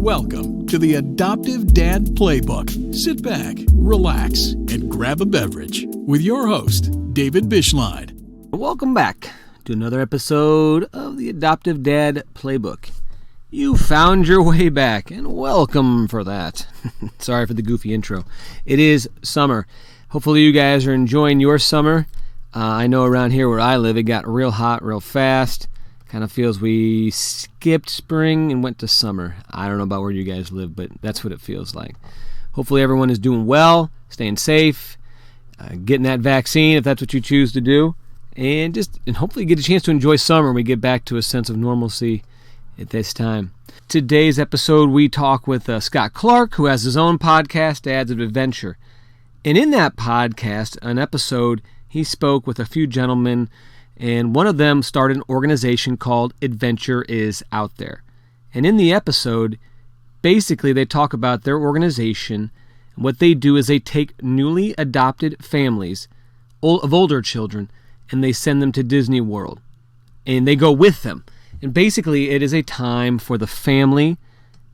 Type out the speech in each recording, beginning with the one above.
Welcome to the Adoptive Dad Playbook. Sit back, relax, and grab a beverage with your host, David Bischlein. Welcome back to another episode of the Adoptive Dad Playbook. You found your way back, and welcome for that. Sorry for the goofy intro. It is summer. Hopefully you guys are enjoying your summer. I know around here where I live, it got real hot real fast. Kind of feels we skipped spring and went to summer. I don't know about where you guys live, but that's what it feels like. Hopefully everyone is doing well, staying safe, getting that vaccine if that's what you choose to do, and hopefully get a chance to enjoy summer when we get back to a sense of normalcy at this time. Today's episode, we talk with Scott Clark, who has his own podcast, Dads of Adventure. And in that podcast, an episode, he spoke with a few gentlemen, and one of them started an organization called Adventure is Out There. And in the episode, basically they talk about their organization. And what they do is they take newly adopted families of older children and they send them to Disney World. And they go with them. And basically it is a time for the family,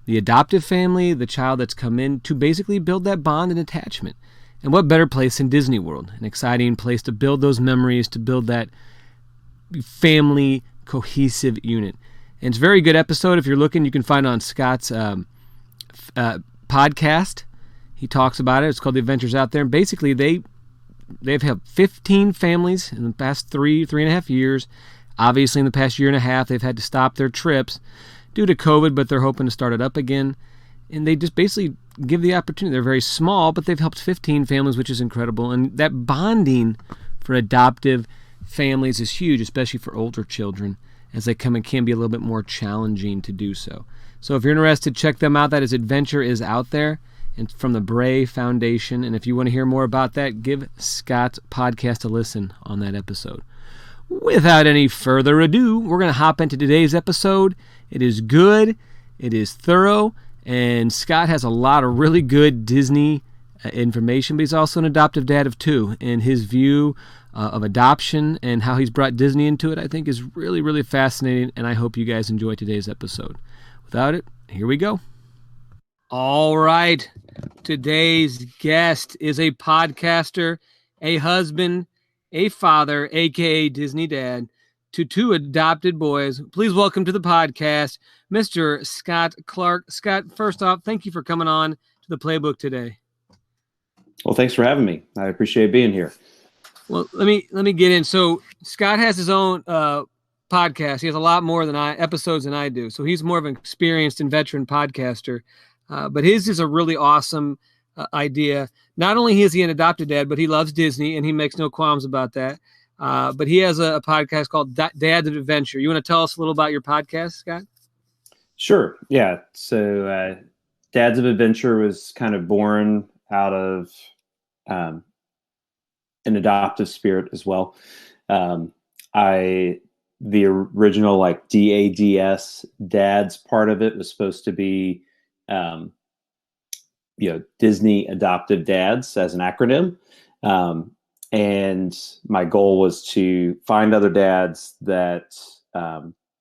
the adoptive family, the child that's come in, to basically build that bond and attachment. And what better place than Disney World? An exciting place to build those memories, to build that family cohesive unit. And it's a very good episode. If you're looking, you can find it on Scott's podcast. He talks about it. It's called The Adventures Out There. And basically they've had 15 families in the past three and a half years. Obviously in the past year and a half they've had to stop their trips due to COVID, but they're hoping to start it up again. And they just basically give the opportunity. They're very small, but they've helped 15 families, which is incredible. And that bonding for adoptive families is huge, especially for older children, as they come and can be a little bit more challenging to do so. So if you're interested, check them out. That is Adventure is Out There, and from the Bray Foundation. And if you want to hear more about that, give Scott's podcast a listen on that episode. Without any further ado, we're going to hop into today's episode. It is good, it is thorough, and Scott has a lot of really good Disney information, but he's also an adoptive dad of two, and his view of adoption and how he's brought Disney into it, I think, is really, really fascinating, and I hope you guys enjoy today's episode. Without it, here we go. All right. Today's guest is a podcaster, a husband, a father, a.k.a. Disney dad, to two adopted boys. Please welcome to the podcast, Mr. Scott Clark. Scott, first off, thank you for coming on to the Playbook today. Well, thanks for having me. I appreciate being here. Well, let me get in. So Scott has his own podcast. He has a lot more episodes than I do. So he's more of an experienced and veteran podcaster. But his is a really awesome idea. Not only is he an adopted dad, but he loves Disney, and he makes no qualms about that. But he has a podcast called Dads of Adventure. You want to tell us a little about your podcast, Scott? Sure. Yeah. So Dads of Adventure was kind of born out of an adoptive spirit as well. The original DADS, dads part of it was supposed to be, Disney Adoptive Dads as an acronym. And my goal was to find other dads that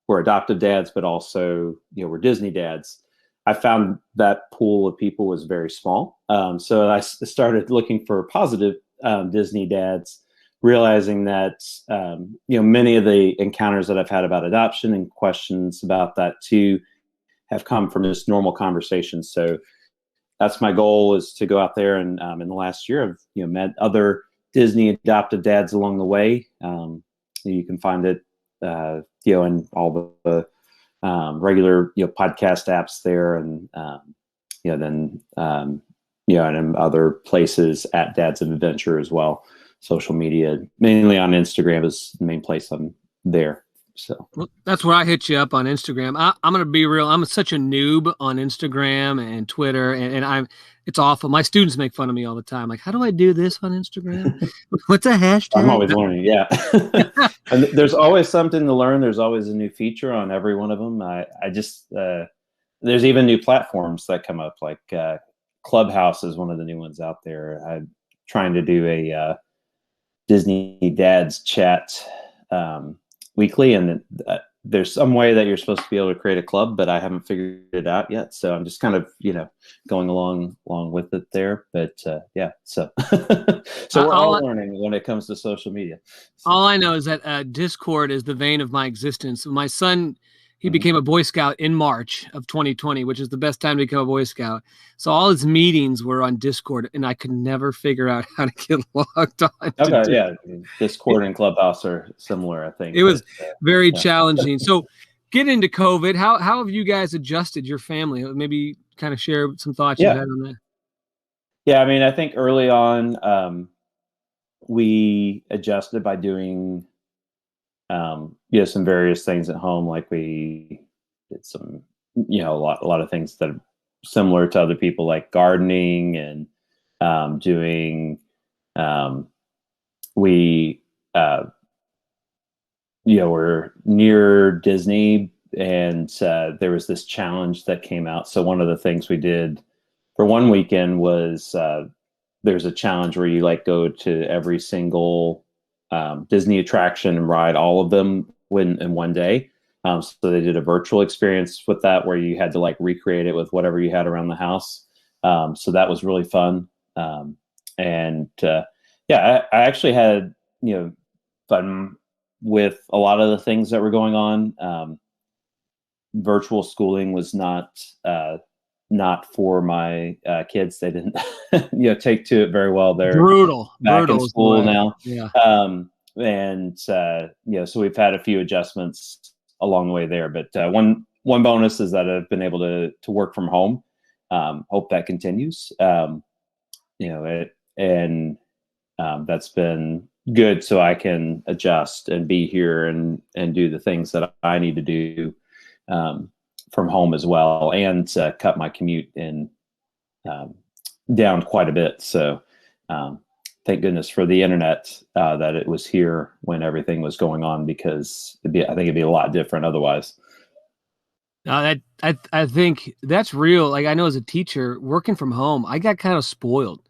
were adoptive dads, but also, were Disney dads. I found that pool of people was very small. So I started looking for positive Disney dads, realizing that, many of the encounters that I've had about adoption and questions about that too have come from just normal conversations. So that's my goal, is to go out there and in the last year I've met other Disney adoptive dads along the way. You can find it, in all the regular, podcast apps there, and and in other places at Dads of Adventure as well. Social media, mainly on Instagram, is the main place I'm there. So that's where I hit you up on Instagram. I'm going to be real. I'm such a noob on Instagram and Twitter, and it's awful. My students make fun of me all the time. Like, how do I do this on Instagram? What's a hashtag? I'm always learning. Yeah. And there's always something to learn. There's always a new feature on every one of them. There's even new platforms that come up, like Clubhouse is one of the new ones out there. I'm trying to do a Disney Dads chat weekly, and there's some way that you're supposed to be able to create a club, but I haven't figured it out yet. So I'm just kind of, going along with it there. But yeah, so so we're all learning when it comes to social media. So. All I know is that Discord is the vein of my existence. My son, he became a Boy Scout in March of 2020, which is the best time to become a Boy Scout. So all his meetings were on Discord, and I could never figure out how to get logged on. Okay, yeah. Discord and Clubhouse are similar, I think. It was very challenging. So get into COVID. How have you guys adjusted your family? Maybe kind of share some thoughts you had on that. Yeah, I mean, I think early on, we adjusted by doing some various things at home. Like we did some, a lot of things that are similar to other people, like gardening and doing. We're near Disney, and there was this challenge that came out. So one of the things we did for one weekend was there's a challenge where you go to every single Disney attraction and ride all of them in one day. So they did a virtual experience with that where you had to recreate it with whatever you had around the house. So that was really fun. I actually had, fun with a lot of the things that were going on. Virtual schooling was not for my kids. They didn't, take to it very well. They're brutal in school now. Yeah. So we've had a few adjustments along the way there, but one bonus is that I've been able to work from home. Hope that continues. That's been good, so I can adjust and be here and do the things that I need to do from home as well, and cut my commute down quite a bit. So thank goodness for the internet that it was here when everything was going on, because I think it'd be a lot different otherwise. I think that's real. I know as a teacher working from home, I got kind of spoiled.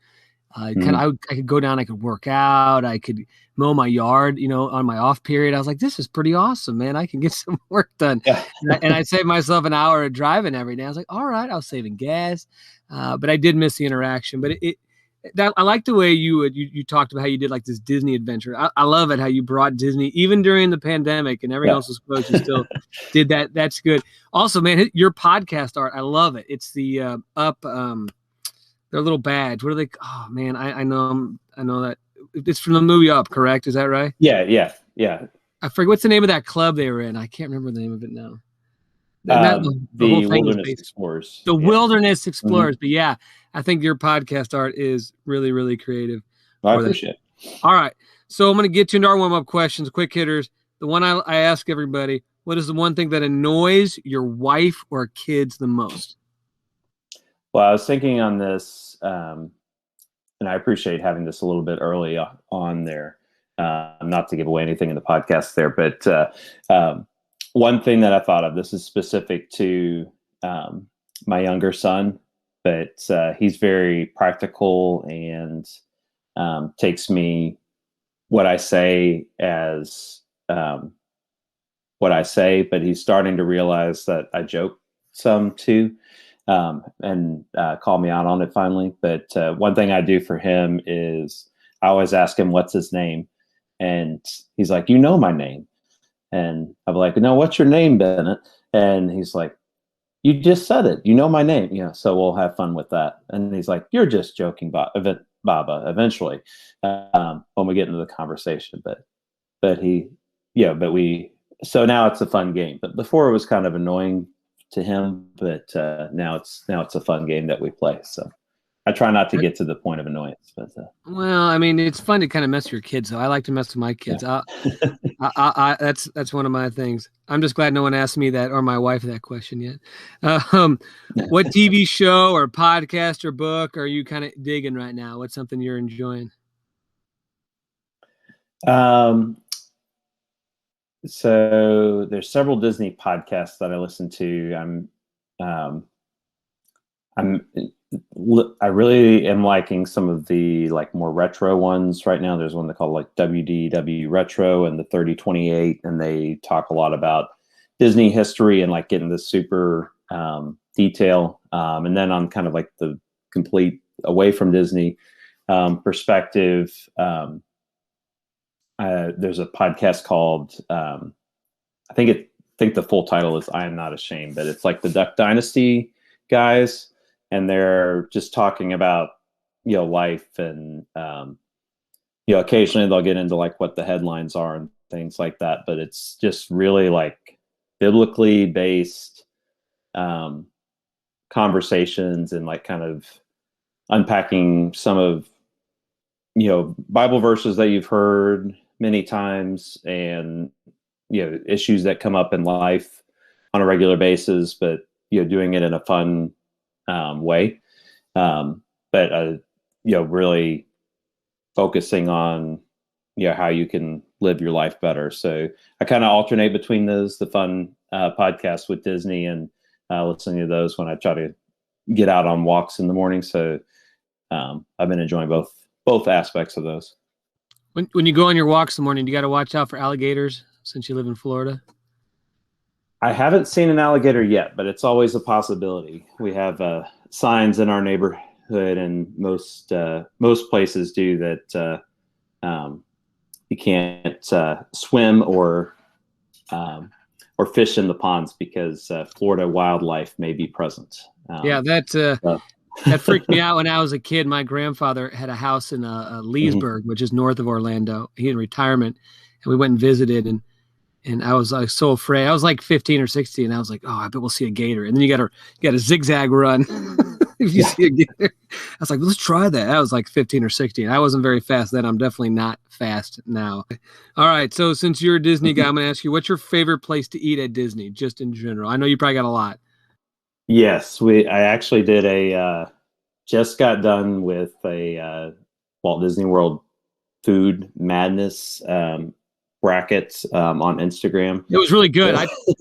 I could go down, I could work out, I could mow my yard, on my off period. I was like, this is pretty awesome, man. I can get some work done. Yeah. and I saved myself an hour of driving every day. I was like, all right, I was saving gas. But I did miss the interaction. But I like the way you talked about how you did this Disney adventure. I love it how you brought Disney even during the pandemic and everyone else was closed. You still did that. That's good. Also, man, your podcast art, I love it. It's the their little badge. What are they? Oh man, I know that it's from the movie Up, correct? Is that right? Yeah. I forget what's the name of that club they were in. I can't remember the name of it now. The Wilderness Explorers. The Wilderness Explorers. But yeah, I think your podcast art is really, really creative. I appreciate it. All right. So I'm going to get to our warm-up questions, quick hitters. The one I ask everybody, what is the one thing that annoys your wife or kids the most? Well, I was thinking on this, and I appreciate having this a little bit early on there, not to give away anything in the podcast there, but one thing that I thought of, this is specific to my younger son, but he's very practical and takes me what I say as what I say, but he's starting to realize that I joke some too. And call me out on it finally. But one thing I do for him is I always ask him, what's his name? And he's like, my name. And I'm like, no, what's your name, Bennett? And he's like, you just said it. You know my name. So we'll have fun with that. And he's like, you're just joking, Baba, eventually, when we get into the conversation. So now it's a fun game. But before it was kind of annoying to him, but now it's a fun game that we play. So I try not to get to the point of annoyance. But well, I mean, it's fun to kind of mess with your kids. So I like to mess with my kids. Yeah. That's one of my things. I'm just glad no one asked me that or my wife that question yet. What TV show or podcast or book are you kind of digging right now? What's something you're enjoying? So there's several Disney podcasts that I listen to. I really am liking some of the more retro ones right now. There's one they call WDW Retro and the 3028, and they talk a lot about Disney history and like getting the super detail. And then on kind of like the complete away from Disney perspective, there's a podcast called I think the full title is I Am Not Ashamed, but it's like the Duck Dynasty guys, and they're just talking about life, and occasionally they'll get into like what the headlines are and things like that, but it's just really like biblically based conversations and like kind of unpacking some of Bible verses that you've heard many times, and issues that come up in life on a regular basis, but doing it in a fun way, but really focusing on how you can live your life better. So I kind of alternate between those, the fun podcasts with Disney and listening to those when I try to get out on walks in the morning. So I've been enjoying both aspects of those. When you go on your walks in the morning, you got to watch out for alligators since you live in Florida? I haven't seen an alligator yet, but it's always a possibility. We have signs in our neighborhood, and most places do that. You can't swim or fish in the ponds because Florida wildlife may be present. That freaked me out when I was a kid. My grandfather had a house in Leesburg, which is north of Orlando. He in retirement, and we went and visited, and I was like so afraid. I was like 15 or 16, and I was like, "Oh, I bet we'll see a gator." And then you got to zigzag run if you see a gator. I was like, "Let's try that." I was like 15 or 16. I wasn't very fast then. I'm definitely not fast now. All right. So since you're a Disney guy, I'm going to ask you, what's your favorite place to eat at Disney, just in general? I know you probably got a lot. Yes, I actually did just got done with a Walt Disney World Food Madness bracket on Instagram. It was really good.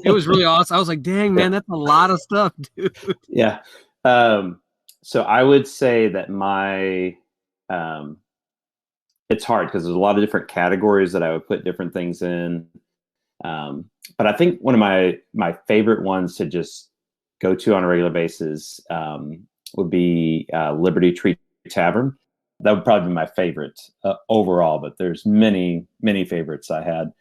It was really awesome. I was like, dang, man, that's a lot of stuff, dude. Yeah. So I would say that my it's hard because there's a lot of different categories that I would put different things in. But I think one of my favorite ones to just go to on a regular basis would be Liberty Tree Tavern. That would probably be my favorite overall, but there's many favorites I had,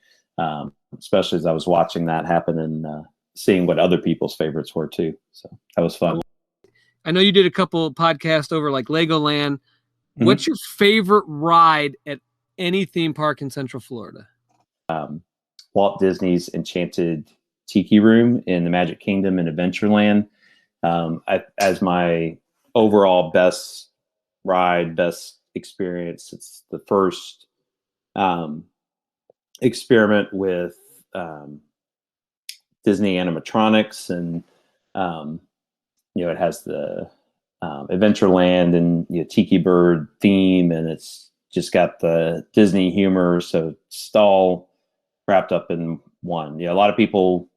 especially as I was watching that happen and seeing what other people's favorites were too. So that was fun. I know you did a couple podcasts over like Legoland. Mm-hmm. What's your favorite ride at any theme park in Central Florida? Walt Disney's Enchanted Tiki Room in the Magic Kingdom in Adventureland. As my overall best ride, best experience, it's the first experiment with Disney animatronics, and it has the Adventureland and Tiki Bird theme, and it's just got the Disney humor, so it's all wrapped up in one. A lot of people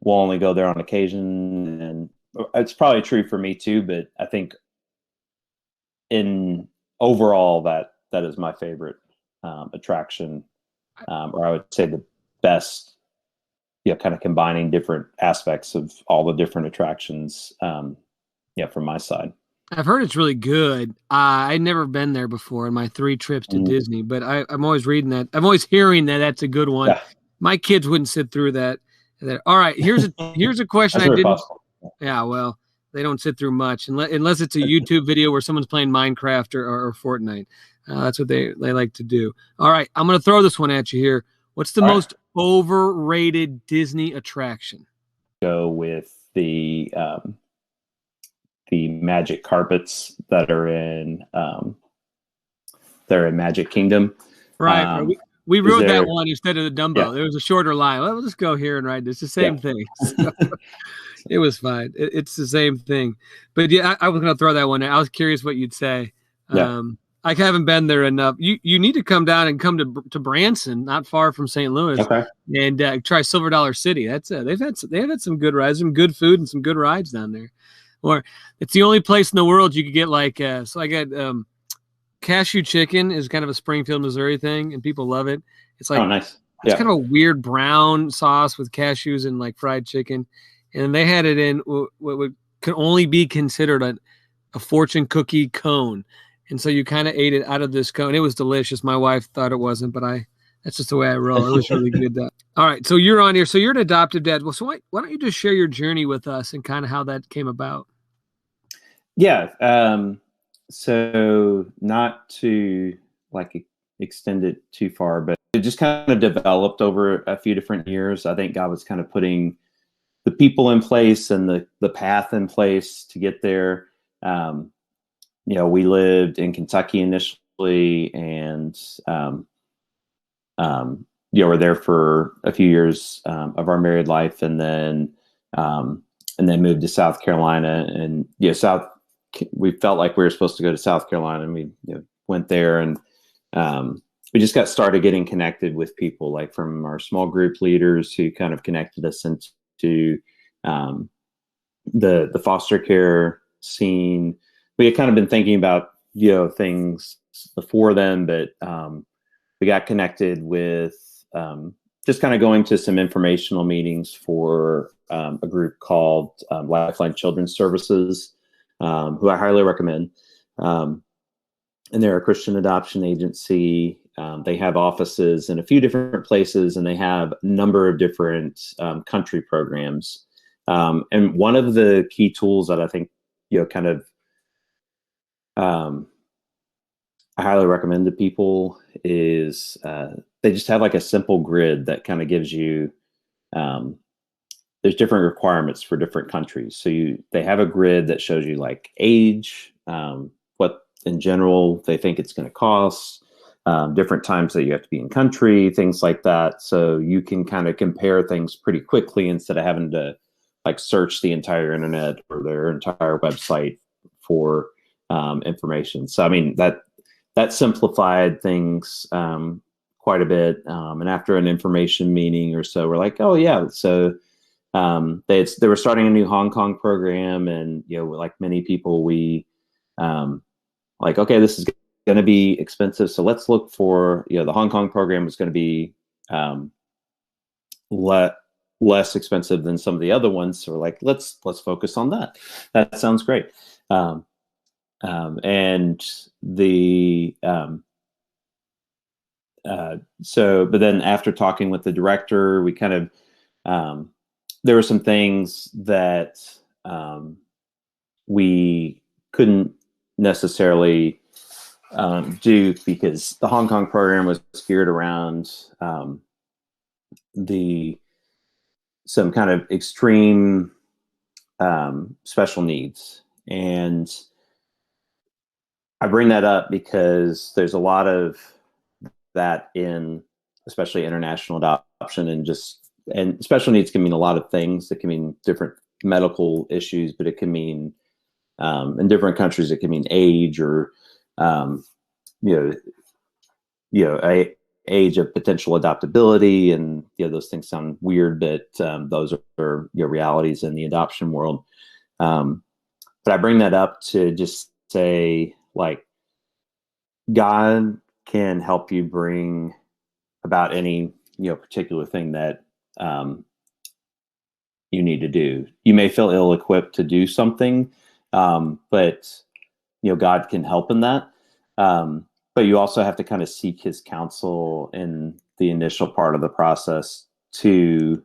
will only go there on occasion, and it's probably true for me too, but I think in overall that is my favorite attraction, or I would say the best, kind of combining different aspects of all the different attractions, from my side. I've heard it's really good. I'd never been there before in my 3 trips to Disney, but I'm always reading that. I'm always hearing that that's a good one. Yeah. My kids wouldn't sit through that. All right, here's a question I didn't. Possible. Yeah, well, they don't sit through much unless it's a YouTube video where someone's playing Minecraft or Fortnite. That's what they like to do. All right, I'm going to throw this one at you here. What's the most overrated Disney attraction? Go with the magic carpets that are in Magic Kingdom. Right. We rode that one instead of the Dumbo. Yeah. There was a shorter line. Well, let's go here and ride this. It's the same thing. So, it was fine. It's the same thing. But yeah, I was going to throw that one in. I was curious what you'd say. Yeah. I haven't been there enough. You need to come down and come to Branson, not far from St. Louis, and try Silver Dollar City. That's they've had some good rides, some good food, and some good rides down there. Or it's the only place in the world you could get like so I got Cashew Chicken is kind of a Springfield, Missouri thing, and people love it. It's like nice. It's kind of a weird brown sauce with cashews and like fried chicken. And they had it in what could only be considered a fortune cookie cone. And so you kind of ate it out of this cone. It was delicious. My wife thought it wasn't, but that's just the way I roll. It was really good. All right. So you're on here. So you're an adoptive dad. Well, so why don't you just share your journey with us and kind of how that came about? Yeah. So not to like extend it too far, but it just kind of developed over a few different years. I think God was kind of putting the people in place and the path in place to get there. We lived in Kentucky initially, and were there for a few years of our married life, and then moved to South Carolina. And we felt like we were supposed to go to South Carolina, and we went there, and we just got started getting connected with people, like from our small group leaders who kind of connected us into the foster care scene. We had kind of been thinking about things before then, but we got connected with just kind of going to some informational meetings for a group called Lifeline Children's Services, who I highly recommend. And they're a Christian adoption agency. They have offices in a few different places, and they have a number of different country programs. And one of the key tools that I think, kind of I highly recommend to people is they just have like a simple grid that kind of gives you, there's different requirements for different countries. So they have a grid that shows you like age, what in general they think it's going to cost, different times that you have to be in country, things like that. So you can kind of compare things pretty quickly instead of having to like search the entire internet or their entire website for information. So I mean that simplified things quite a bit. And after an information meeting or so, we're like, oh yeah. So they were starting a new Hong Kong program, and like many people, we like, okay, this is going to be expensive, so let's look for the Hong Kong program is going to be less expensive than some of the other ones. So we're like, let's focus on that. That sounds great. But then after talking with the director, we kind of there were some things that we couldn't necessarily do, because the Hong Kong program was geared around some kind of extreme special needs. And I bring that up because there's a lot of that in especially international adoption, and special needs can mean a lot of things. It can mean different medical issues, but it can mean in different countries it can mean age, or age of potential adoptability, and those things sound weird, but those are realities in the adoption world. But I bring that up to just say, like, God can help you bring about any particular thing that you need to do. You may feel ill-equipped to do something, but God can help in that. But you also have to kind of seek His counsel in the initial part of the process to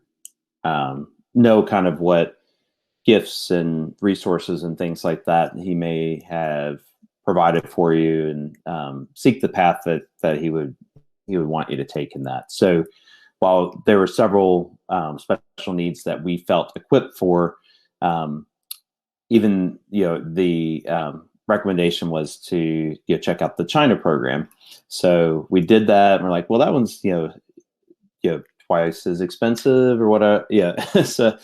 know kind of what gifts and resources and things like that He may have provided for you, and seek the path that He would want you to take in that. So while there were several special needs that we felt equipped for, even the recommendation was to check out the China program. So we did that, and we're like, well, that one's twice as expensive or whatever. So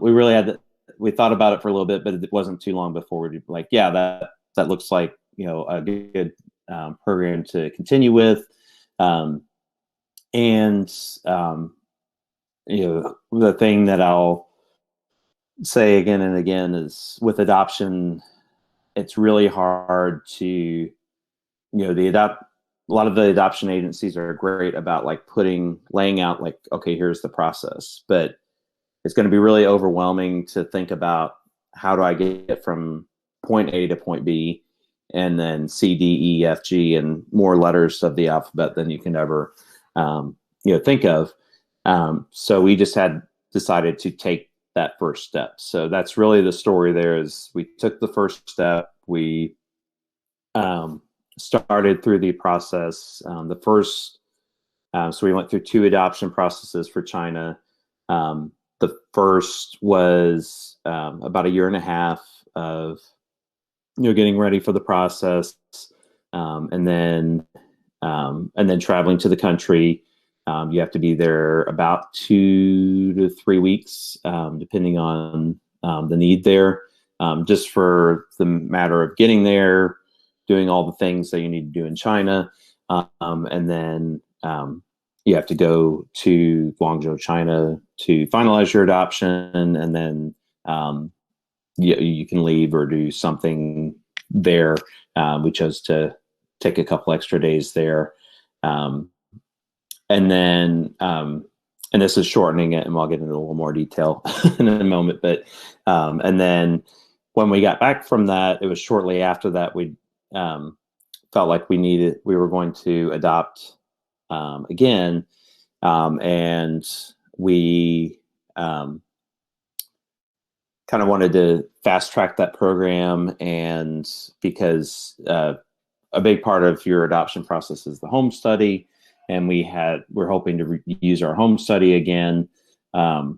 we really we thought about it for a little bit, but it wasn't too long before we'd be like, yeah, that looks like a good program to continue with. The thing that I'll say again and again is, with adoption, it's really hard to, a lot of the adoption agencies are great about like laying out like, okay, here's the process, but it's going to be really overwhelming to think about how do I get from point A to point B, and then C, D, E, F, G, and more letters of the alphabet than you can ever, think of. So we just had decided to take that first step. So that's really the story there is we took the first step. We started through the process. So we went through 2 adoption processes for China. The first was about a year and a half of getting ready for the process, and then traveling to the country. You have to be there about 2 to 3 weeks, depending on the need there, just for the matter of getting there, doing all the things that you need to do in China, and then you have to go to Guangzhou, China to finalize your adoption, and then you can leave or do something there. We chose to take a couple extra days there. And this is shortening it, and I'll get into a little more detail in a moment. But and then when we got back from that, it was shortly after that we felt like we were going to adopt again, and we kind of wanted to fast track that program, and because a big part of your adoption process is the home study. And we're hoping to use our home study again, and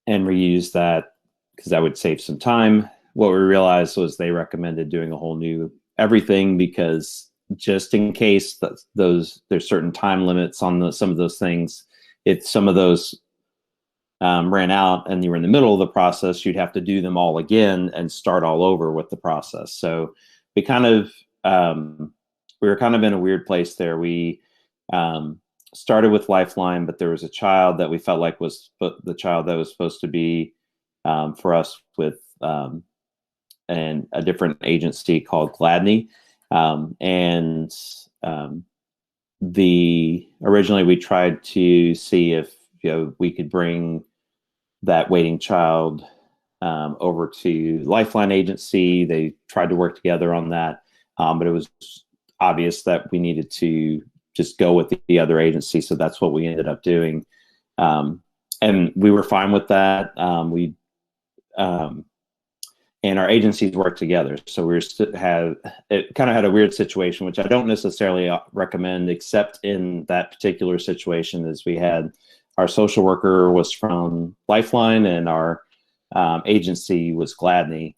reuse that because that would save some time. What we realized was they recommended doing a whole new everything, because just in case there's certain time limits on some of those things. If some of those ran out and you were in the middle of the process, you'd have to do them all again and start all over with the process. So we were kind of in a weird place there. We started with Lifeline, but there was a child that we felt like was the child that was supposed to be for us with a different agency called Gladney. Originally we tried to see if we could bring that waiting child over to Lifeline agency. They tried to work together on that, but it was obvious that we needed to just go with the other agency. So that's what we ended up doing. And we were fine with that. And our agencies worked together. So it kind of had a weird situation, which I don't necessarily recommend, except in that particular situation, is we had our social worker was from Lifeline and our agency was Gladney.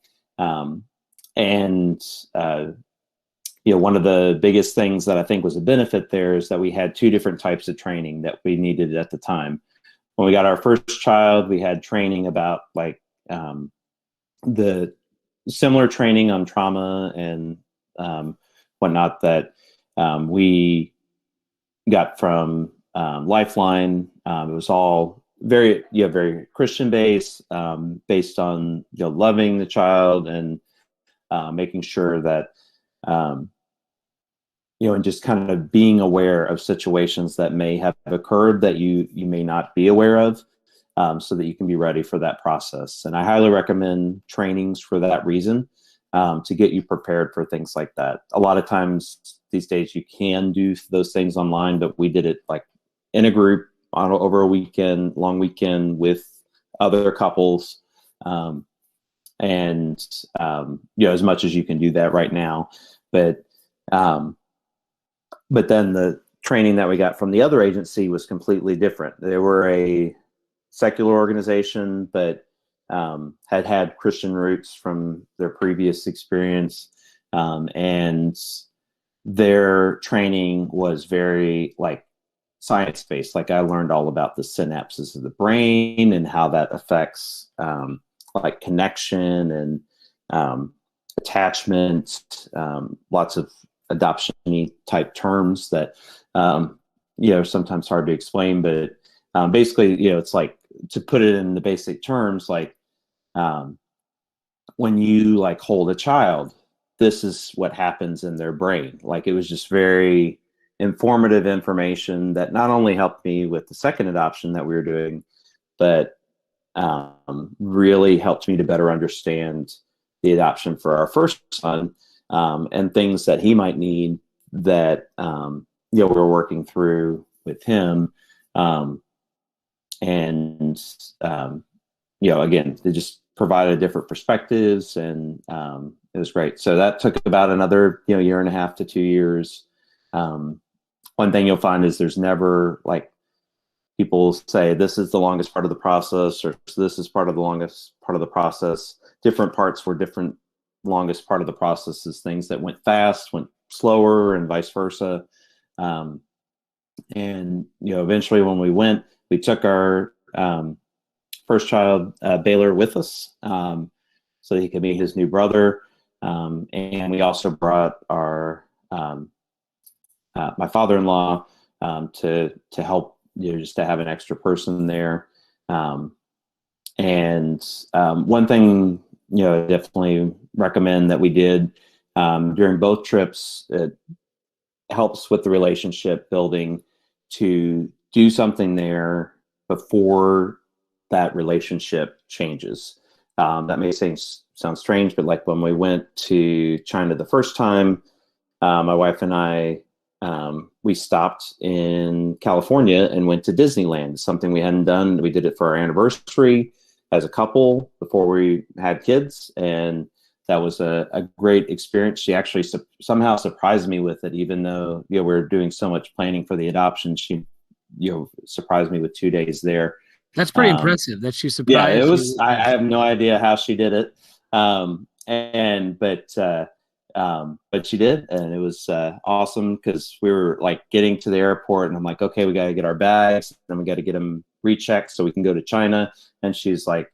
One of the biggest things that I think was a benefit there is that we had 2 different types of training that we needed at the time. When we got our first child, we had training about the similar training on trauma and whatnot that we got from Lifeline. It was all very Christian based on loving the child and making sure that and just kind of being aware of situations that may have occurred that you may not be aware of, so that you can be ready for that process. And I highly recommend trainings for that reason, to get you prepared for things like that. A lot of times these days you can do those things online, but we did it like in a group over a long weekend with other couples. As much as you can do that right now, but then the training that we got from the other agency was completely different. They were a secular organization, but had Christian roots from their previous experience, and their training was very science-based. I learned all about the synapses of the brain and how that affects connection and attachment, lots of adoption-y type terms that are sometimes hard to explain, but basically it's to put it in the basic terms, when you hold a child, this is what happens in their brain. Like, it was just very informative information that not only helped me with the second adoption that we were doing, but really helped me to better understand the adoption for our first son, and things that he might need that we're working through with him. Again, they just provided different perspectives, and it was great. So that took about another year and a half to 2 years. One thing you'll find is there's never, like, people say this is the longest part of the process, or this is part of the longest part of the process. Different parts were different. Longest part of the process is things that went fast, went slower, and vice versa. Eventually when we took our first child, Baylor, with us, so he could meet his new brother. And we also brought our my father-in-law to help, just to have an extra person there. One thing, definitely recommend that we did during both trips, it helps with the relationship building, to do something there before that relationship changes. That may sound strange, but like when we went to China the first time, my wife and I, we stopped in California and went to Disneyland, something we hadn't done. We did it for our anniversary as a couple before we had kids, and that was a great experience. She actually somehow surprised me with it, even though we were doing so much planning for the adoption. She surprised me with 2 days there. That's pretty impressive that she surprised. Yeah, it was. I have no idea how she did it, but she did, and it was awesome, because we were like getting to the airport, and I'm like, okay, we got to get our bags, then we got to get them rechecked so we can go to China. And she's like,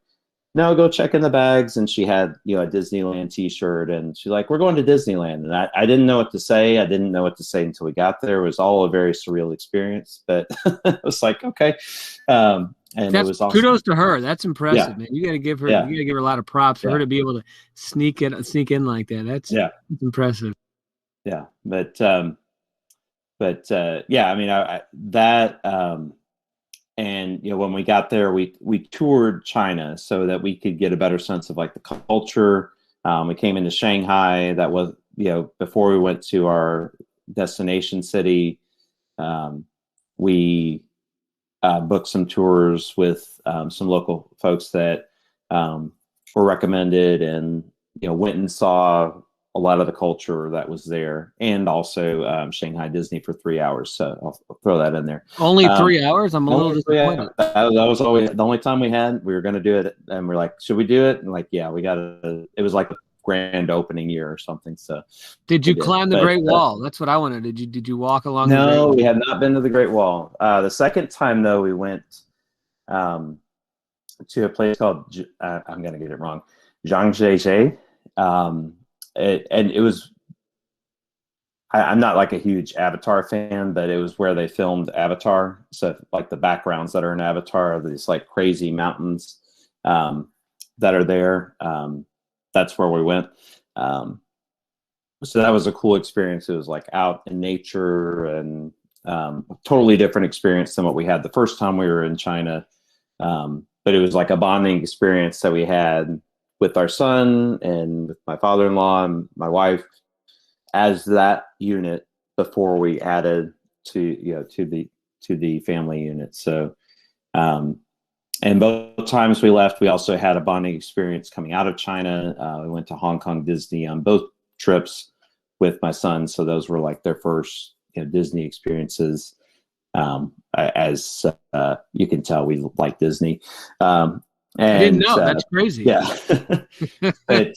no, go check in the bags. And she had a Disneyland t-shirt, and she's like, we're going to Disneyland. And I didn't know what to say. I didn't know what to say until we got there. It was all a very surreal experience, but it was like, okay. And it was awesome. Kudos to her. That's impressive, man. You got to give her, you got to give her a lot of props for her to be able to sneak in like that. That's impressive. Yeah. But I mean, and when we got there, we toured China so that we could get a better sense of like the culture. We came into Shanghai. That was, before we went to our destination city. We booked some tours with some local folks that were recommended, and went and saw a lot of the culture that was there, and also Shanghai Disney for 3 hours. So I'll throw that in there. Only 3 hours? I'm a little disappointed. That was always the only time we had. We were going to do it, and we're like, should we do it? And like, yeah, we got to. It was like a grand opening year or something. So did you climb the Great Wall? That's what I wanted. Did you walk along? No, we had not been to the Great Wall. The second time though, we went to a place called I'm going to get it wrong, Zhangjiajie. And it was, I'm not like a huge Avatar fan, but it was where they filmed Avatar. So like the backgrounds that are in Avatar are these like crazy mountains that are there. That's where we went. So that was a cool experience. It was like out in nature, and a totally different experience than what we had the first time we were in China. But it was like a bonding experience that we had with our son and with my father-in-law and my wife as that unit before we added to the family unit. So and both times we left, we also had a bonding experience coming out of China. We went to Hong Kong Disney on both trips with my son, so those were like their first Disney experiences. As you can tell, we like Disney. And, I didn't know. That's crazy. Yeah. But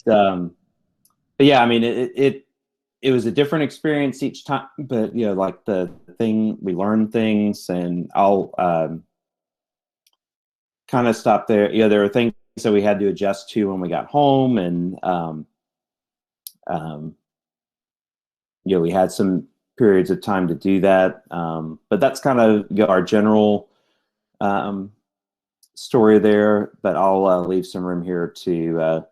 yeah, I mean, it was a different experience each time, but like the thing, we learned things, and I'll kind of stop there. There were things that we had to adjust to when we got home, and we had some periods of time to do that. But that's kind of our general story there, but I'll leave some room here to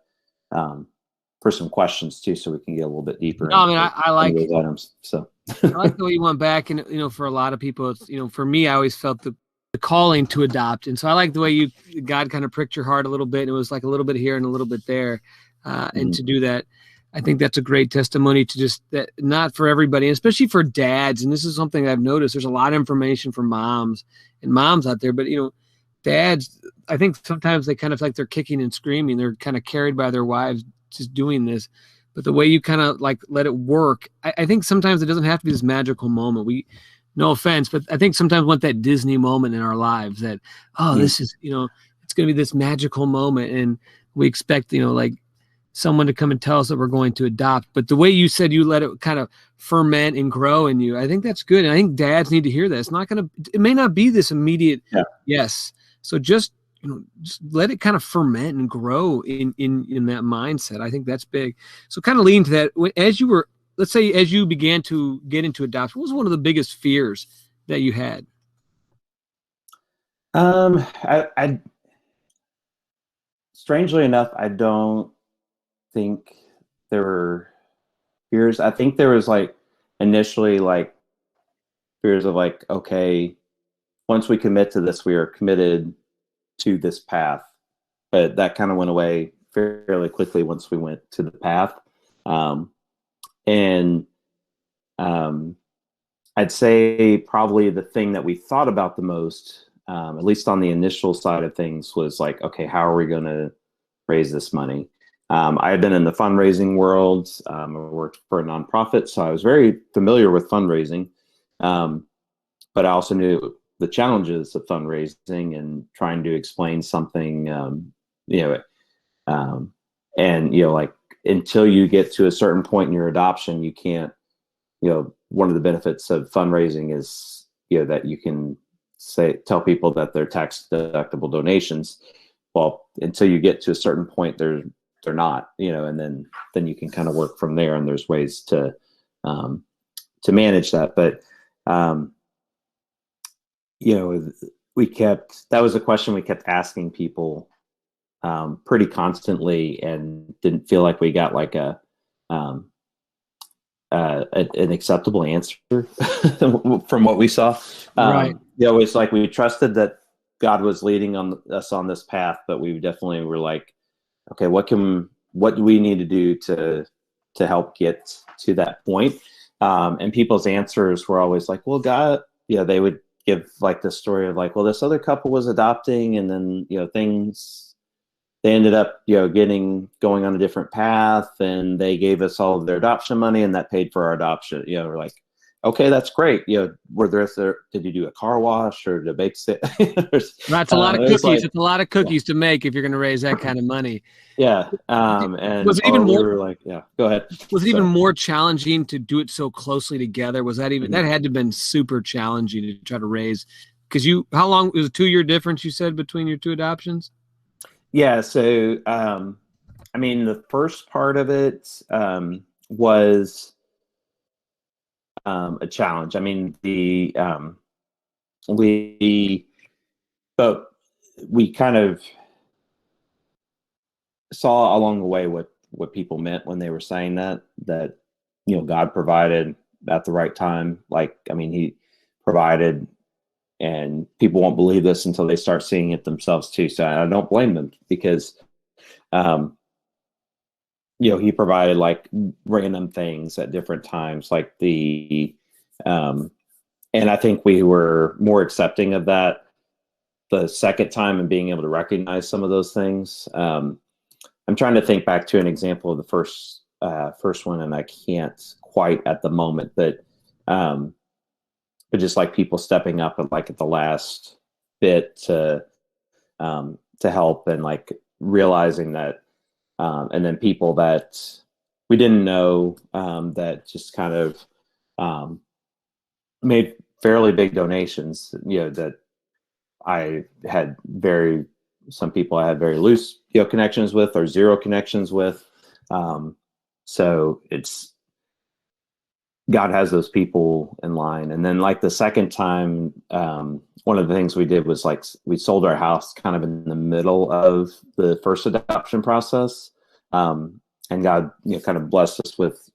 for some questions too, so we can get a little bit deeper No, I mean, into I like those items. So I like the way you went back, and for a lot of people, it's for me, I always felt the calling to adopt, and so I like the way God kind of pricked your heart a little bit, and it was like a little bit here and a little bit there, and to do that, I think that's a great testimony to just that, not for everybody, especially for dads, and this is something I've noticed. There's a lot of information for moms out there, but dads, I think sometimes they kind of like they're kicking and screaming, they're kind of carried by their wives just doing this. But the way you kind of like let it work, I think sometimes it doesn't have to be this magical moment. No offense, but I think sometimes we want that Disney moment in our lives that, this is, it's going to be this magical moment. And we expect, like someone to come and tell us that we're going to adopt. But the way you said you let it kind of ferment and grow in you, I think that's good. And I think dads need to hear that. It may not be this immediate yes. So just let it kind of ferment and grow in that mindset. I think that's big. So kind of leading to that, as you began to get into adoption, what was one of the biggest fears that you had? I strangely enough, I don't think there were fears. I think there was like initially like fears of like, okay, once we commit to this, we are committed to this path. But that kind of went away fairly quickly once we went to the path. I'd say probably the thing that we thought about the most, at least on the initial side of things, was like, okay, how are we going to raise this money? I had been in the fundraising world. I worked for a nonprofit, so I was very familiar with fundraising. But I also knew the challenges of fundraising and trying to explain something, like until you get to a certain point in your adoption, you can't, one of the benefits of fundraising is, that you can tell people that they're tax deductible donations. Well, until you get to a certain point, they're not, and then you can kind of work from there. And there's ways to manage that. But, that was a question we kept asking people pretty constantly, and didn't feel like we got like an acceptable answer from what we saw. Right. It's like we trusted that God was leading us on this path, but we definitely were like, okay, what do we need to do to help get to that point? And people's answers were always like, well, God, they would give like the story of like, well, this other couple was adopting, and then they ended up going on a different path, and they gave us all of their adoption money, and that paid for our adoption. We're like, okay, that's great. Did you do a car wash or did bake sale? That's a lot of cookies. It's a lot of cookies to make if you're going to raise that kind of money. Yeah. And was it even more? We were like, yeah, go ahead. Was it even more challenging to do it so closely together? Was that that had to have been super challenging to try to raise? Because how long it was a 2-year difference you said between your two adoptions? Yeah. So, the first part of it was a challenge. But we kind of saw along the way what people meant when they were saying that God provided at the right time. He provided, and people won't believe this until they start seeing it themselves too. So I don't blame them, because he provided like random things at different times, like and I think we were more accepting of that the second time, and being able to recognize some of those things. I'm trying to think back to an example of the first one, and I can't quite at the moment, but just like people stepping up at the last bit to help, and like realizing that, and then people that we didn't know that just kind of made fairly big donations, that some people I had very loose connections with, or zero connections with. So God has those people in line. And then like the second time, one of the things we did was like we sold our house kind of in the middle of the first adoption process. And and God, kind of blessed us with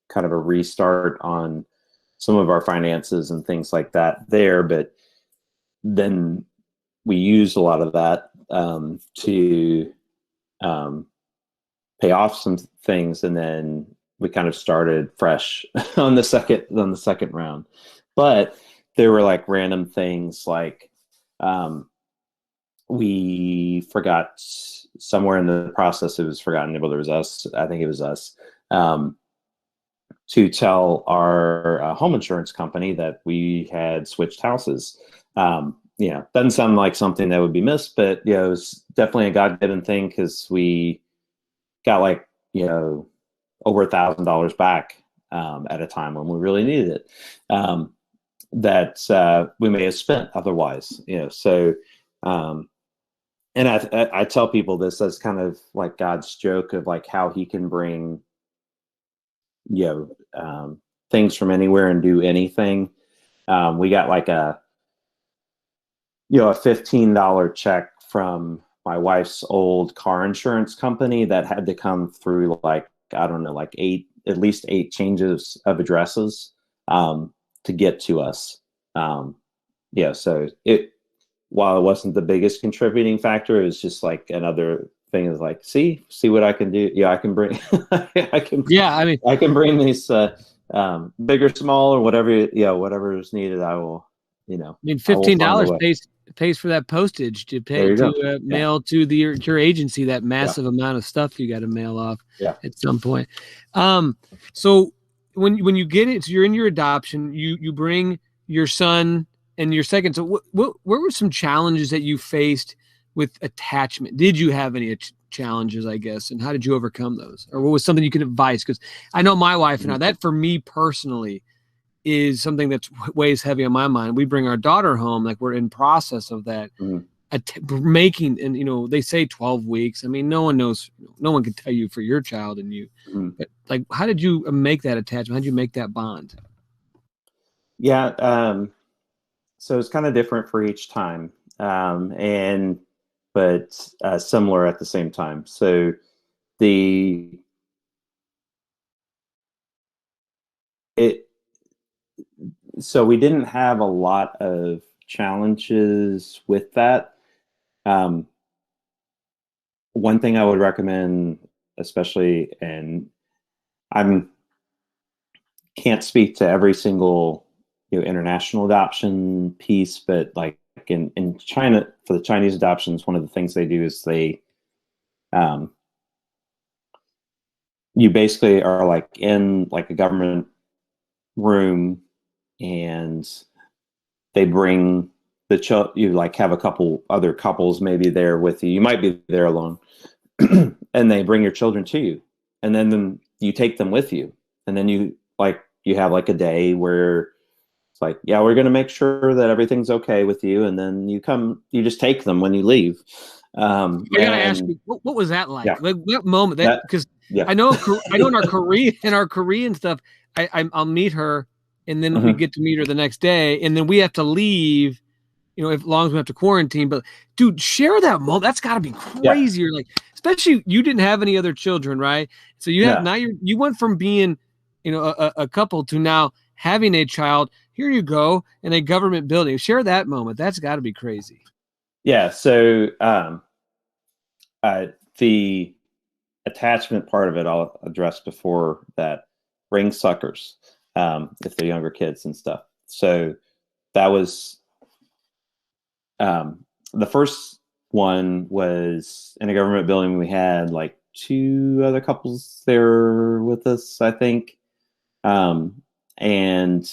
kind of a restart on some of our finances and things like that there. But then we used a lot of that to pay off some things, and then we kind of started fresh on the second round. But there were like random things like we forgot somewhere in the process, it was forgotten, whether it was us, I think it was us, to tell our home insurance company that we had switched houses. Doesn't sound like something that would be missed, but it was definitely a God-given thing, because we got like over $1,000 back at a time when we really needed it, that we may have spent otherwise. So and I tell people this as kind of like God's joke of like how He can bring things from anywhere and do anything. We got like a $15 check from my wife's old car insurance company that had to come through like, I don't know, like at least eight changes of addresses to get to us. So while it wasn't the biggest contributing factor, it was just like another thing is like, see what I can do. I can bring, I can bring these big or small or whatever, whatever is needed. I will, $15 pays for that postage to pay to mail to your agency that massive amount of stuff you got to mail off at some point. So when you get it, so you're in your adoption, you bring your son and your second. So what were some challenges that you faced with attachment? Did you have any challenges, I guess, and how did you overcome those? Or what was something you could advise? Because I know my wife and I, that for me personally is something that weighs heavy on my mind. We bring our daughter home, like we're in process of that, making, and they say 12 weeks. I mean, no one knows, no one can tell you for your child and you, but like, how did you make that attachment? How did you make that bond? Yeah. So it's kind of different for each time, but similar at the same time. So so we didn't have a lot of challenges with that. One thing I would recommend, especially, and can't speak to every single international adoption piece, but like in China, for the Chinese adoptions, one of the things they do is they you basically are like in like a government room, and they bring the child. You like have a couple other couples maybe there with you. You might be there alone, and they bring your children to you, and then you take them with you, and then you have like a day where it's like, we're going to make sure that everything's okay with you, and then you just take them when you leave. I gotta ask you, what was that like? Like what moment? Because I know in our Korean stuff, I'll meet her, and then we get to meet her the next day, and then we have to leave. As long as we have to quarantine. But dude, share that moment. That's got to be crazy. You're like, especially you didn't have any other children, right? So you have now you went from being a couple to now having a child. Here you go in a government building. Share that moment. That's got to be crazy. Yeah. So the attachment part of it I'll address before that. Ring suckers, if they're younger kids and stuff. So that was the first one was in a government building. We had like two other couples there with us, I think. And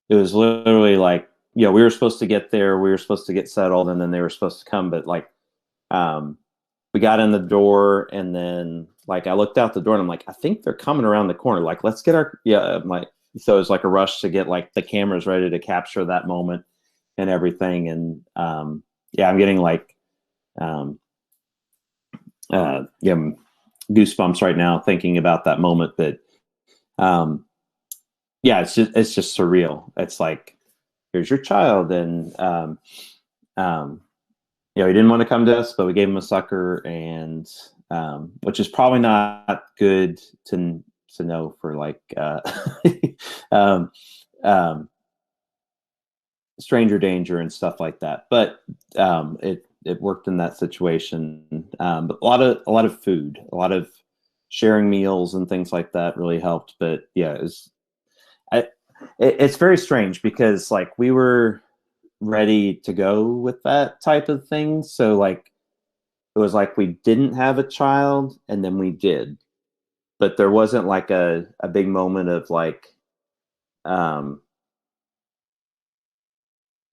it was literally like, we were supposed to get there, we were supposed to get settled, and then they were supposed to come. But like, we got in the door, and then like I looked out the door, and I'm like, I think they're coming around the corner. Like, let's get I'm like, so it was like a rush to get like the cameras ready to capture that moment and everything. And I'm getting like goosebumps right now thinking about that moment. But it's just surreal. It's like, here's your child, and he didn't want to come to us, but we gave him a sucker, and which is probably not good to know for like um, um, stranger danger and stuff like that. But it worked in that situation. But a lot of food, a lot of sharing meals and things like that really helped. But yeah, it's very strange because like we were ready to go with that type of thing. So like it was like we didn't have a child and then we did, but there wasn't like a big moment of like I'm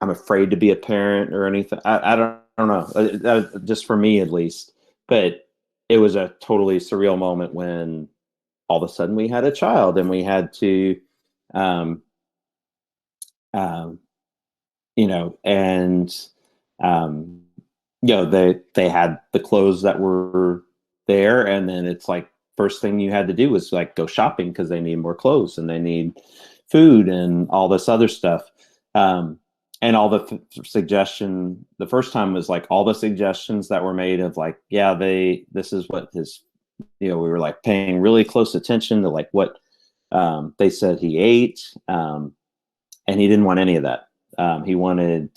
afraid to be a parent or anything. I don't know, just for me at least. But it was a totally surreal moment when all of a sudden we had a child and we had to um, um, and um, they had the clothes that were there, and then it's like first thing you had to do was like go shopping because they need more clothes and they need food and all this other stuff. And all the suggestion the first time was like all the suggestions that were made of like, yeah, this is what his, we were like paying really close attention to like what they said he ate, and he didn't want any of that. He wanted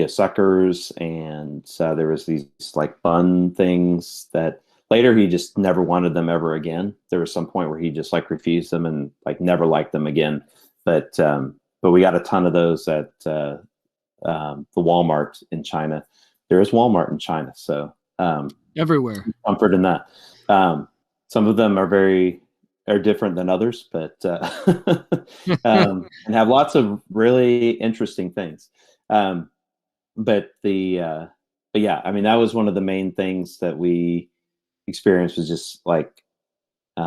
suckers, and there was these like bun things that later he just never wanted them ever again. There was some point where he just like refused them and like never liked them again. But we got a ton of those at the Walmart in China. There is Walmart in China, so everywhere. Comfort in that. Some of them are different than others, but and have lots of really interesting things. But yeah, I mean, that was one of the main things that we experienced was just like we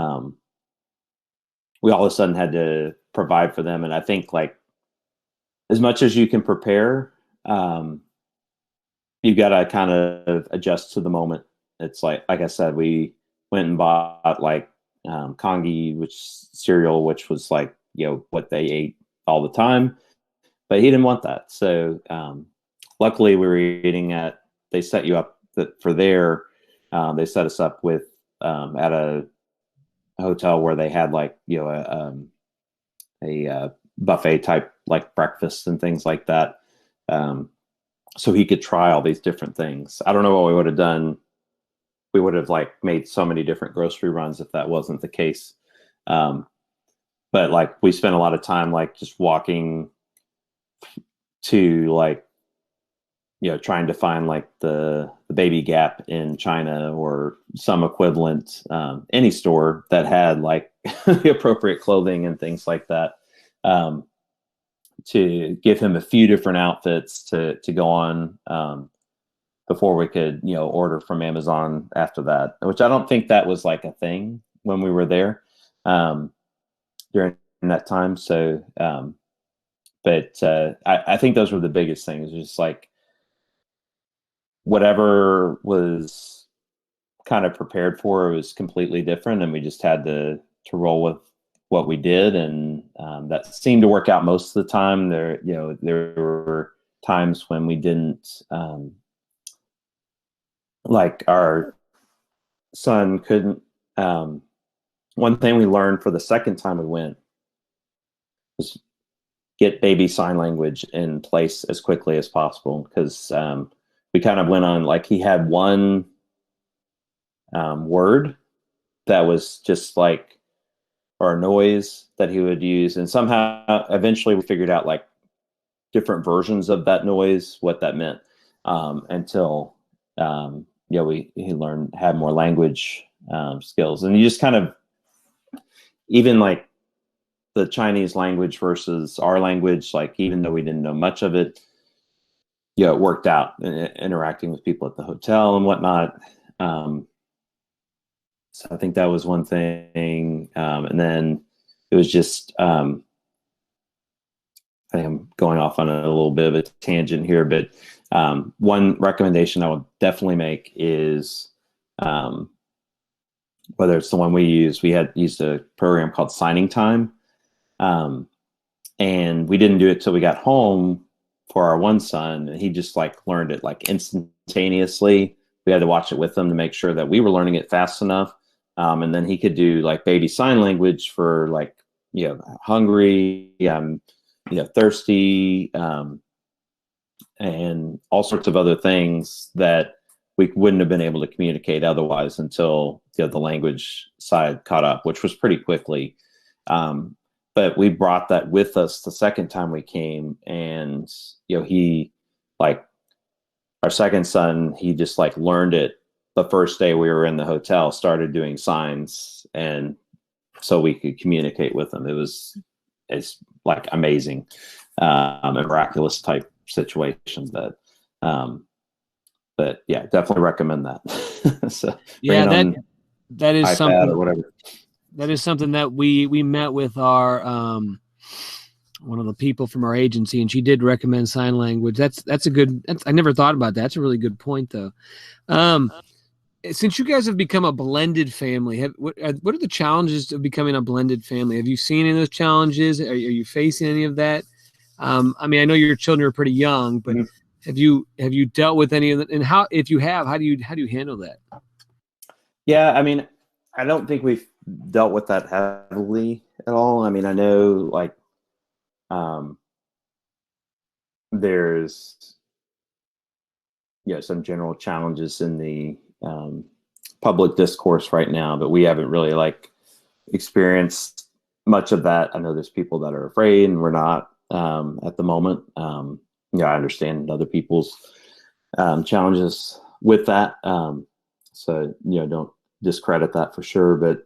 all of a sudden had to provide for them. And I think like as much as you can prepare, you got to kind of adjust to the moment. It's like I said, we went and bought like congee, cereal, which was like, what they ate all the time, but he didn't want that. So luckily we were eating they set you up for there. They set us up with at a hotel where they had like, a buffet type like breakfast and things like that. So he could try all these different things. I don't know what we would have done. We would have like made so many different grocery runs if that wasn't the case. But like we spent a lot of time like just walking to like, trying to find like the Baby Gap in China or some equivalent, any store that had like the appropriate clothing and things like that, to give him a few different outfits to go on before we could, order from Amazon after that, which I don't think that was like a thing when we were there during that time. So, but I think those were the biggest things, just like whatever was kind of prepared for was completely different, and we just had to roll with what we did, and that seemed to work out most of the time. There were times when we didn't, like our son couldn't. One thing we learned for the second time we went was get baby sign language in place as quickly as possible, because we kind of went on like he had one word that was just like, or a noise that he would use, and somehow eventually we figured out like different versions of that noise, what that meant, until he had more language skills. And you just kind of, even like the Chinese language versus our language, like even though we didn't know much of it, it worked out interacting with people at the hotel and whatnot. So I think that was one thing. And then it was just, I think I'm going off on a little bit of a tangent here, but one recommendation I would definitely make is, whether it's the one we had used a program called Signing Time. And we didn't do it till we got home, for our one son, he just like learned it like instantaneously. We had to watch it with him to make sure that we were learning it fast enough. And then he could do like baby sign language for like, hungry, thirsty, and all sorts of other things that we wouldn't have been able to communicate otherwise until the language side caught up, which was pretty quickly. But we brought that with us the second time we came, and he, like, our second son, he just like learned it the first day we were in the hotel, started doing signs, and so we could communicate with him. It's like amazing, a miraculous type situation that, but yeah, definitely recommend that. So yeah, that is iPad something, or whatever. That is something that we met with our one of the people from our agency, and she did recommend sign language. I never thought about that. That's a really good point, though. Since you guys have become a blended family, what are the challenges of becoming a blended family? Have you seen any of those challenges? Are you facing any of that? I mean, I know your children are pretty young, but have you dealt with any of that? And if you have, how do you handle that? Yeah, I mean, I don't think we've dealt with that heavily at all. I mean, I know like there's some general challenges in the public discourse right now, but we haven't really like experienced much of that. I know there's people that are afraid, and we're not at the moment. I understand other people's challenges with that. So don't discredit that for sure, but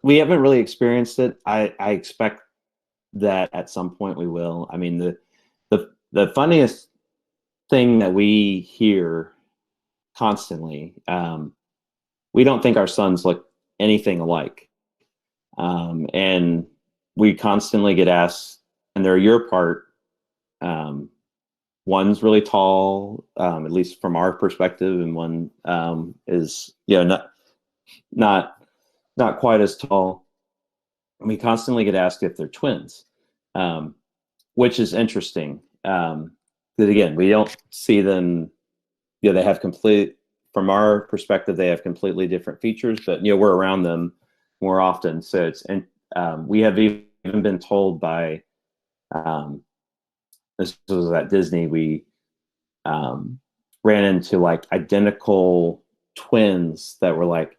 we haven't really experienced it. I expect that at some point we will. I mean, the funniest thing that we hear constantly, we don't think our sons look anything alike. And we constantly get asked, and they're your part. One's really tall, at least from our perspective, and one is not quite as tall. And we constantly get asked if they're twins, which is interesting. Because again, we don't see them. They have from our perspective, they have completely different features, but we're around them more often. So we have even been told by, this was at Disney, we ran into like identical twins that were like,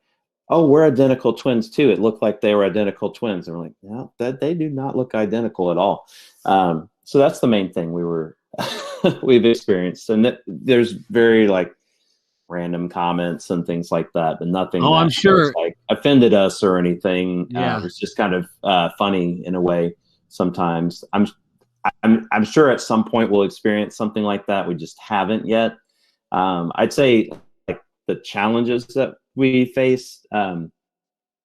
oh, we're identical twins too. It looked like they were identical twins. And we're like, no, they do not look identical at all. So that's the main thing we've experienced. And there's very like random comments and things like that, but nothing that I'm sure was, like, offended us or anything. Yeah. It's just kind of funny in a way sometimes. I'm sure at some point we'll experience something like that. We just haven't yet. I'd say like the challenges that we face,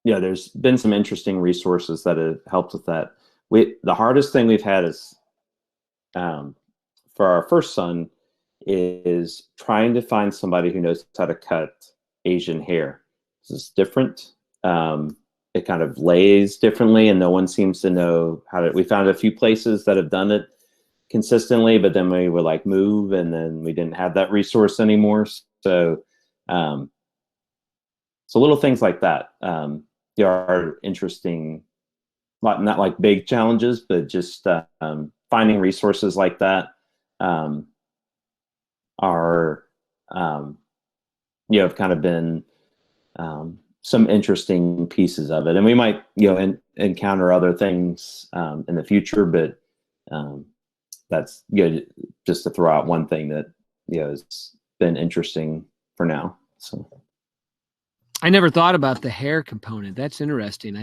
there's been some interesting resources that have helped with that. The hardest thing we've had is, for our first son, is trying to find somebody who knows how to cut Asian hair. This is different. It kind of lays differently, and no one seems to know how to. We found a few places that have done it consistently, but then we would like move, and then we didn't have that resource anymore. So, so little things like that are interesting. Not like big challenges, but just finding resources like that are have kind of been some interesting pieces of it, and we might encounter other things in the future, but that's just to throw out one thing that has been interesting for now. So I never thought about the hair component. That's interesting.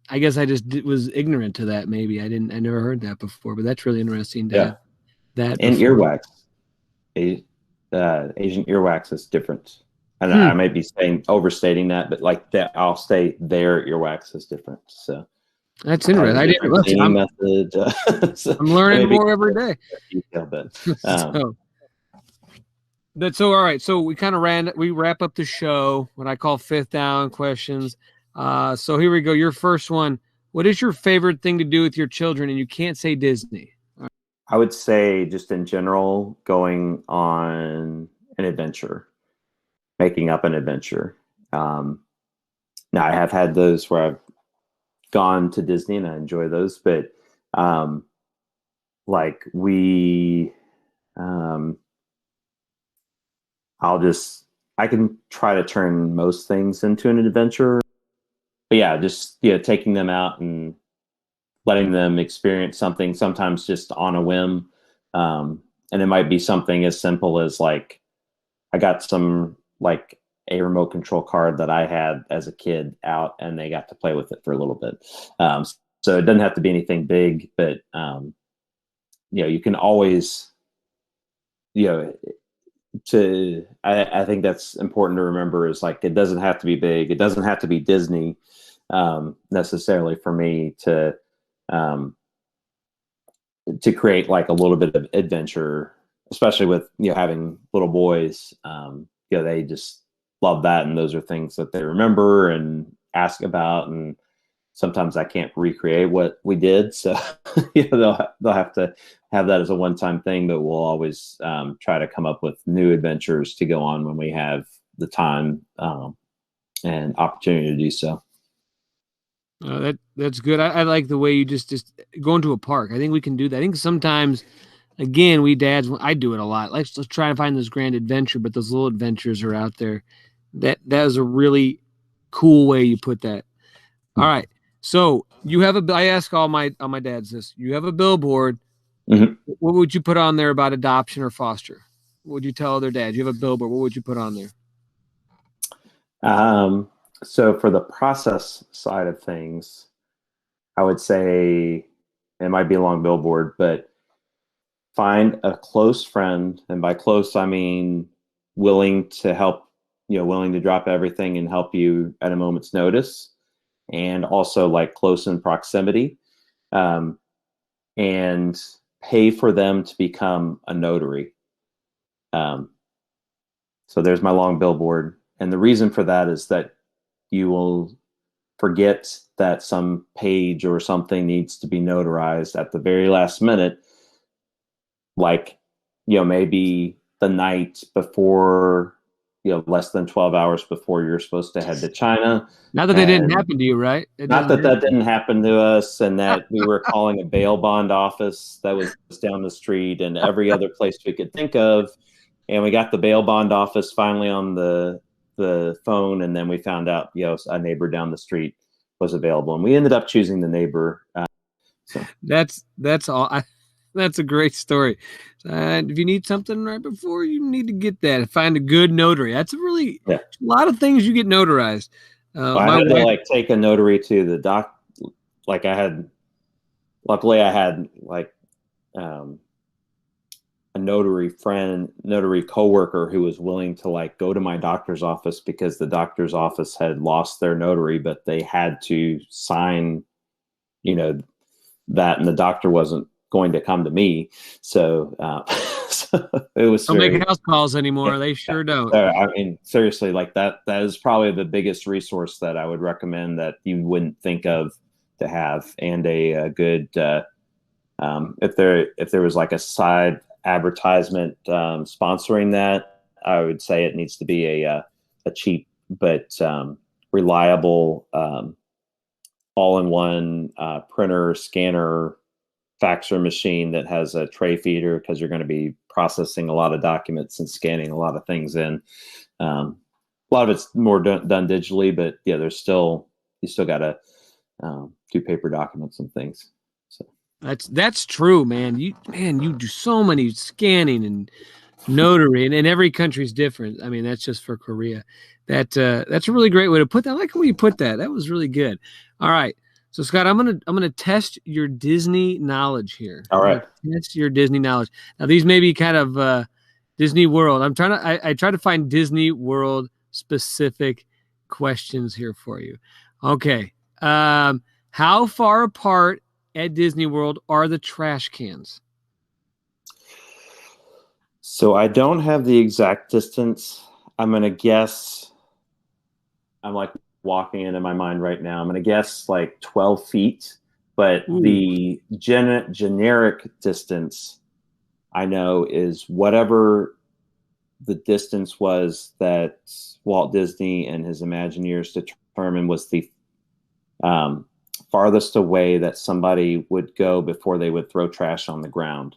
I guess I just was ignorant to that. Maybe I never heard that before, but that's really interesting to have that. And earwax. Asian earwax is different. And I might be overstating that, but like that, I'll say their earwax is different. So that's interesting. I didn't. I'm learning more every day. Detail, but, so all right. So we wrap up the show, what I call fifth down questions. So here we go. Your first one. What is your favorite thing to do with your children? And you can't say Disney. I would say just in general, going on an adventure, making up an adventure. Um, Now I have had those where I've gone to Disney and I enjoy those, but um, like we, um, I can try to turn most things into an adventure. But yeah, just taking them out and letting them experience something, sometimes just on a whim. And it might be something as simple as like I got some like a remote control card that I had as a kid out, and they got to play with it for a little bit. So it doesn't have to be anything big, but you can always, you know, I think that's important to remember is like, it doesn't have to be big. It doesn't have to be Disney necessarily for me um, to create like a little bit of adventure, especially with, having little boys. They just love that. And those are things that they remember and ask about. And sometimes I can't recreate what we did. So they'll have to have that as a one-time thing, but we'll always try to come up with new adventures to go on when we have the time and opportunity to do so. That's good. I like the way you just going to a park. I think we can do that. I think sometimes, again, we dads, I do it a lot. Let's try to find this grand adventure, but those little adventures are out there. That is a really cool way you put that. All right. So you have I ask all my dads this. You have a billboard. Mm-hmm. What would you put on there about adoption or foster? What would you tell other dads? You have a billboard. What would you put on there? So for the process side of things, I would say it might be a long billboard, but find a close friend. And by close, I mean willing to help, willing to drop everything and help you at a moment's notice. And also like close in proximity, and pay for them to become a notary. So there's my long billboard. And the reason for that is that you will forget that some page or something needs to be notarized at the very last minute, like, maybe the night before, less than 12 hours before you're supposed to head to China. Not that that didn't happen to you, right? Not that didn't happen to us, and that we were calling a bail bond office that was down the street and every other place we could think of. And we got the bail bond office finally on the phone, and then we found out, a neighbor down the street was available, and we ended up choosing the neighbor. That's all. That's a great story. If you need something right before, you need to get that. Find a good notary. That's a lot of things you get notarized. I had to take a notary to the doc. Luckily I had a notary friend, notary coworker who was willing to go to my doctor's office because the doctor's office had lost their notary, but they had to sign, that, and the doctor wasn't going to come to me. So, so it was. Don't make house calls anymore. Yeah, they sure don't. I mean, seriously, that is probably the biggest resource that I would recommend that you wouldn't think of to have, and a good, if there was like a side advertisement sponsoring that, I would say it needs to be a cheap but reliable all-in-one printer, scanner, faxer machine that has a tray feeder, because you're going to be processing a lot of documents and scanning a lot of things in. A lot of it's more done digitally, but yeah, you still got to do paper documents and things. So that's true, man. You do so many scanning and notary, and every country's different. I mean, that's just for Korea. That's a really great way to put that. I like how you put that. That was really good. All right. So Scott, I'm gonna test your Disney knowledge here. All right. Test your Disney knowledge. Now these may be kind of Disney World. I try to find Disney World specific questions here for you. Okay. How far apart at Disney World are the trash cans? So I don't have the exact distance. I'm gonna guess. I'm walking into my mind right now. I'm going to guess 12 feet But Ooh. the generic distance I know is whatever the distance was that Walt Disney and his Imagineers determined was the farthest away that somebody would go before they would throw trash on the ground.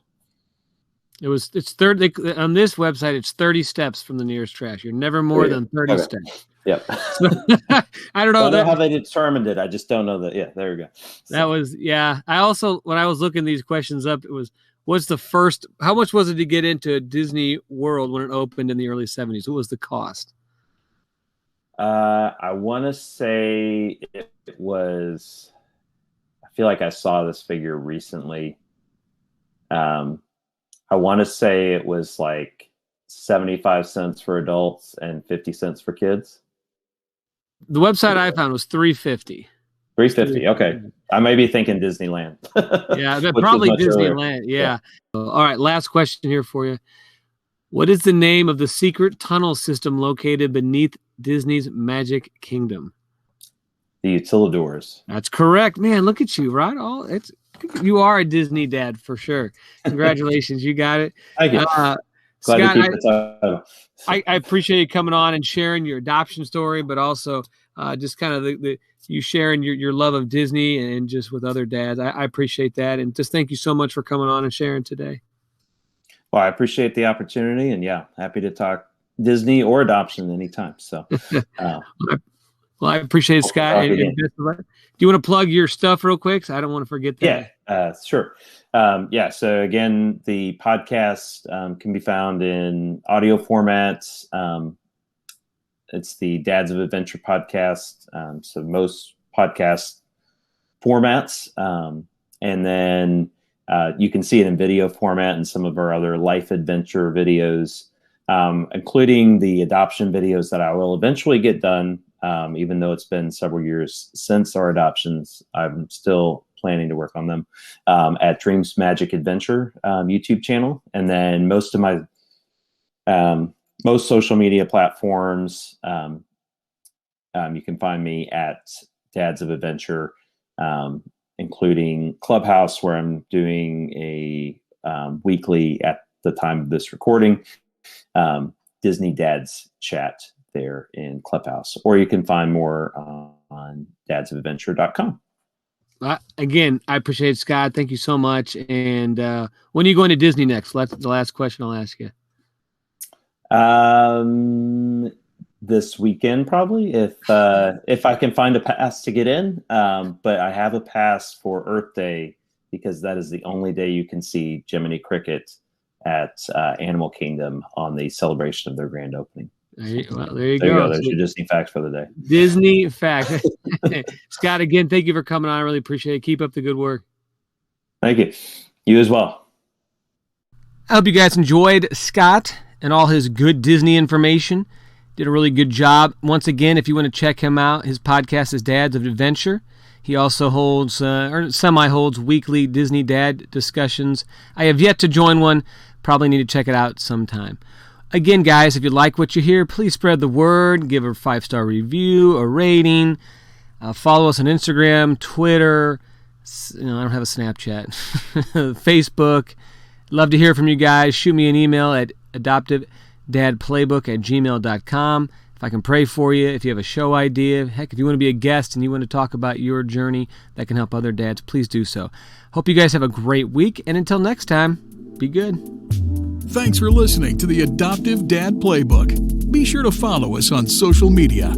It's 30 on this website. It's 30 steps from the nearest trash. You're never more than 30 steps. Yep. So, I don't know. I don't know how they determined it. I just don't know that. Yeah, there we go. So. That was, yeah. I also, when I was looking these questions up, it was, how much was it to get into Disney World when it opened in the early 70s? What was the cost? I want to say it was, I feel like I saw this figure recently. I want to say it was like 75 cents for adults and 50 cents for kids. The website I found was $3.50. $3.50. Okay. I may be thinking Disneyland. Yeah, probably Disneyland. Yeah. All right. Last question here for you. What is the name of the secret tunnel system located beneath Disney's Magic Kingdom? The Utilidors. That's correct. Man, look at you, right? You are a Disney dad for sure. Congratulations. You got it. Thank you. Scott, to keep the title. I appreciate you coming on and sharing your adoption story, but also just kind of you sharing your love of Disney and just with other dads. I appreciate that. And just thank you so much for coming on and sharing today. Well, I appreciate the opportunity, and yeah, happy to talk Disney or adoption anytime. So, well, I appreciate it, Scott. Do you want to plug your stuff real quick? So I don't want to forget that. Yeah, sure. So again, the podcast can be found in audio formats. It's the Dads of Adventure podcast. So most podcast formats. And then you can see it in video format in some of our other life adventure videos, including the adoption videos that I will eventually get done. Even though it's been several years since our adoptions, I'm still planning to work on them at Dreams Magic Adventure YouTube channel. And then most of my most social media platforms, you can find me at Dads of Adventure, including Clubhouse, where I'm doing a weekly, at the time of this recording, Disney Dads Chat there in Clubhouse, or you can find more on dadsofadventure.com. Again, I appreciate it, Scott. Thank you so much. And when are you going to Disney next? That's the last question I'll ask you. This weekend, probably, if I can find a pass to get in. But I have a pass for Earth Day, because that is the only day you can see Jiminy Cricket at Animal Kingdom on the celebration of their grand opening. There you go. There's your Disney facts for the day. Disney facts. Scott, again, thank you for coming on. I really appreciate it. Keep up the good work. Thank you. You as well. I hope you guys enjoyed Scott and all his good Disney information. Did a really good job. Once again, if you want to check him out, his podcast is Dads of Adventure. He also holds, or semi-holds, weekly Disney dad discussions. I have yet to join one. Probably need to check it out sometime. Again, guys, if you like what you hear, please spread the word. Give a 5-star review, a rating. Follow us on Instagram, Twitter. I don't have a Snapchat. Facebook. Love to hear from you guys. Shoot me an email at adoptivedadplaybook@gmail.com. If I can pray for you, if you have a show idea, heck, if you want to be a guest and you want to talk about your journey that can help other dads, please do so. Hope you guys have a great week, and until next time, be good. Thanks for listening to the Adoptive Dad Playbook. Be sure to follow us on social media